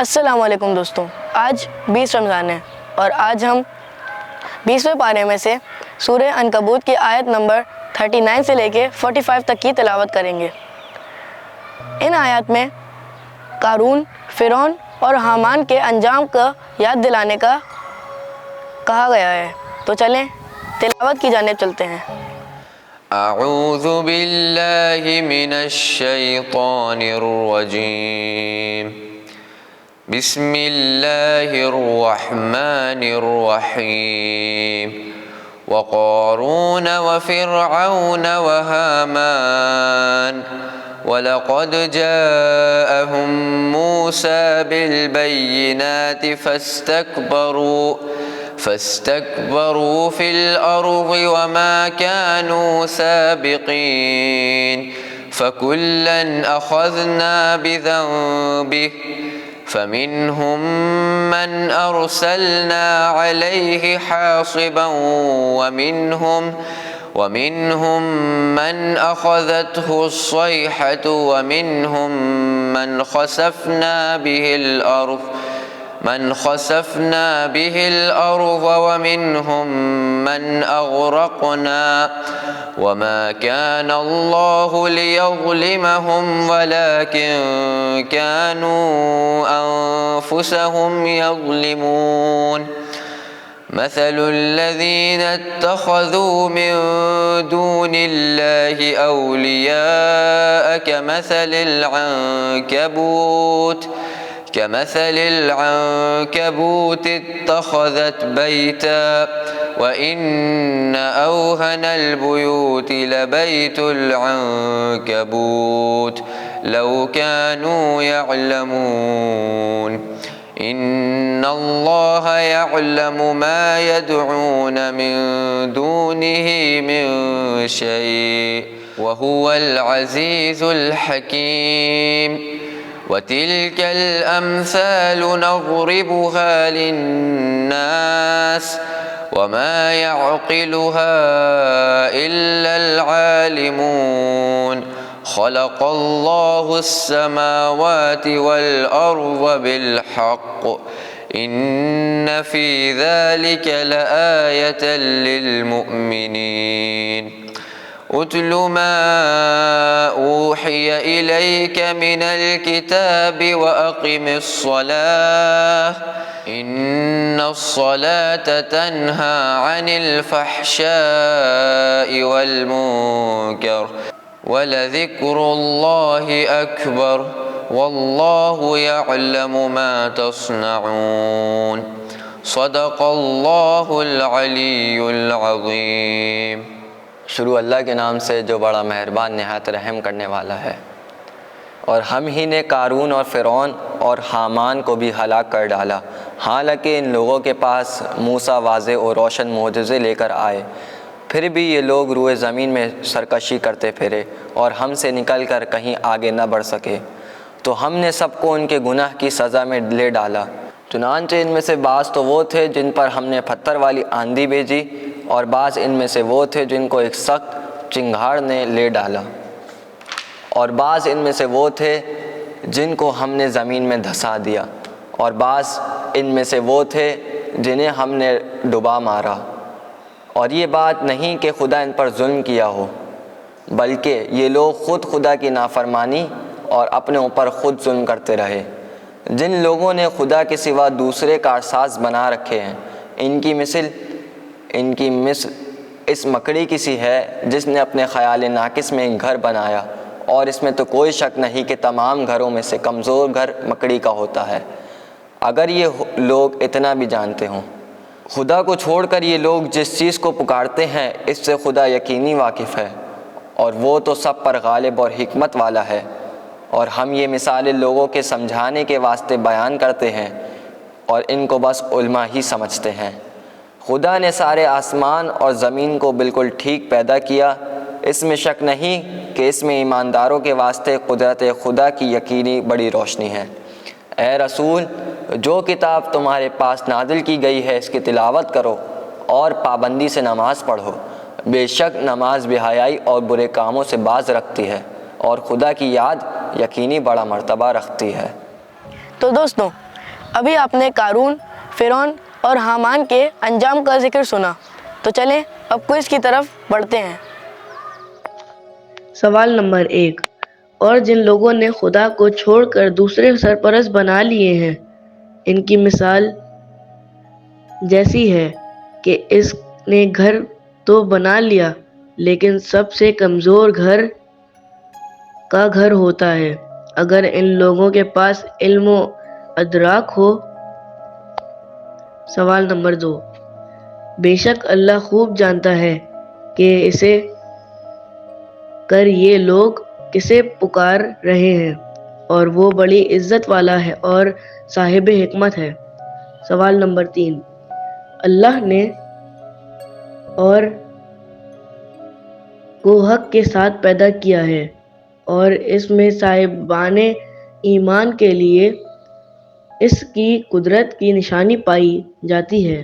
السلام علیکم دوستوں، آج 20 رمضان ہے اور آج ہم 20ویں پارے میں سے سورہ عنکبوت کی آیت نمبر 39 سے لے کے 45 تک کی تلاوت کریں گے۔ ان آیات میں قارون، فرعون اور حامان کے انجام کا یاد دلانے کا کہا گیا ہے، تو چلیں تلاوت کی جانب چلتے ہیں۔ اعوذ باللہ من الشیطان الرجیم، بسم اللہ الرحمن الرحیم۔ وقارون وفرعون وهامان ولقد جاءهم موسى بالبينات فاستكبروا في الأرض وما كانوا سابقين، فكلا أخذنا بذنبه فمنهم من أرسلنا عليه حاصبا ومنهم من أخذته الصيحة ومنهم من خسفنا به الأرض ومنهم من أغرقنا، وما كان الله ليظلمهم ولكن كانوا أنفسهم يظلمون۔ مثل الذين اتخذوا من دون الله أولياء كمثل العنكبوت اتخذت بيتا، وإن أوهن البيوت لبيت العنكبوت لو كانوا يعلمون۔ إن الله يعلم ما يدعون من دونه من شيء وهو العزيز الحكيم۔ وتلك الأمثال نضربها للناس وما يعقلها إلا العالمون۔ خلق الله السماوات والأرض بالحق، إن في ذلك لآية للمؤمنين۔ اتل ما اوحي اليك من الكتاب واقم الصلاة ان الصلاة تنهى عن الفحشاء والمنكر ولذكر الله اكبر والله يعلم ما تصنعون۔ صدق اللہ العلی العظیم۔ شروع اللہ کے نام سے جو بڑا مہربان نہایت رحم کرنے والا ہے۔ اور ہم ہی نے قارون اور فرعون اور حامان کو بھی ہلاک کر ڈالا، حالانکہ ان لوگوں کے پاس موسیٰ واضح اور روشن معجزے لے کر آئے، پھر بھی یہ لوگ روئے زمین میں سرکشی کرتے پھرے اور ہم سے نکل کر کہیں آگے نہ بڑھ سکے، تو ہم نے سب کو ان کے گناہ کی سزا میں لے ڈالا۔ چنانچہ ان میں سے بعض تو وہ تھے جن پر ہم نے پتھر والی آندھی بھیجی، اور بعض ان میں سے وہ تھے جن کو ایک سخت چنگھاڑ نے لے ڈالا، اور بعض ان میں سے وہ تھے جن کو ہم نے زمین میں دھسا دیا، اور بعض ان میں سے وہ تھے جنہیں ہم نے ڈبا مارا۔ اور یہ بات نہیں کہ خدا ان پر ظلم کیا ہو، بلکہ یہ لوگ خود خدا کی نافرمانی اور اپنے اوپر خود ظلم کرتے رہے۔ جن لوگوں نے خدا کے سوا دوسرے کارساز بنا رکھے ہیں، ان کی مثل اس مکڑی کی سی ہے جس نے اپنے خیال ناقص میں ایک گھر بنایا، اور اس میں تو کوئی شک نہیں کہ تمام گھروں میں سے کمزور گھر مکڑی کا ہوتا ہے۔ اگر یہ لوگ اتنا بھی جانتے ہوں، خدا کو چھوڑ کر یہ لوگ جس چیز کو پکارتے ہیں اس سے خدا یقینی واقف ہے، اور وہ تو سب پر غالب اور حکمت والا ہے۔ اور ہم یہ مثالیں لوگوں کے سمجھانے کے واسطے بیان کرتے ہیں، اور ان کو بس علماء ہی سمجھتے ہیں۔ خدا نے سارے آسمان اور زمین کو بالکل ٹھیک پیدا کیا، اس میں شک نہیں کہ اس میں ایمانداروں کے واسطے قدرت خدا کی یقینی بڑی روشنی ہے۔ اے رسول، جو کتاب تمہارے پاس نازل کی گئی ہے اس کی تلاوت کرو اور پابندی سے نماز پڑھو، بے شک نماز بے حیائی اور برے کاموں سے باز رکھتی ہے، اور خدا کی یاد یقینی بڑا مرتبہ رکھتی ہے۔ تو دوستوں، ابھی آپ نے قارون، فرعون اور حامان کے انجام کا ذکر سنا، تو چلیں اب کوئز کی طرف بڑھتے ہیں۔ سوال نمبر 1، اور جن لوگوں نے خدا کو چھوڑ کر دوسرے سرپرست بنا لیے ہیں، ان کی مثال جیسی ہے کہ اس نے گھر تو بنا لیا لیکن سب سے کمزور گھر کا گھر ہوتا ہے۔ اگر ان لوگوں کے پاس علم و ادراک ہو۔ سوال نمبر 2، بے شک اللہ خوب جانتا ہے کہ اسے کر یہ لوگ کسے پکار رہے ہیں، اور وہ بڑی عزت والا ہے اور صاحب حکمت ہے۔ سوال نمبر 3، اللہ نے اور کو حق کے ساتھ پیدا کیا ہے، اور اس میں صاحبان ایمان کے لیے اس کی قدرت کی نشانی پائی جاتی ہے۔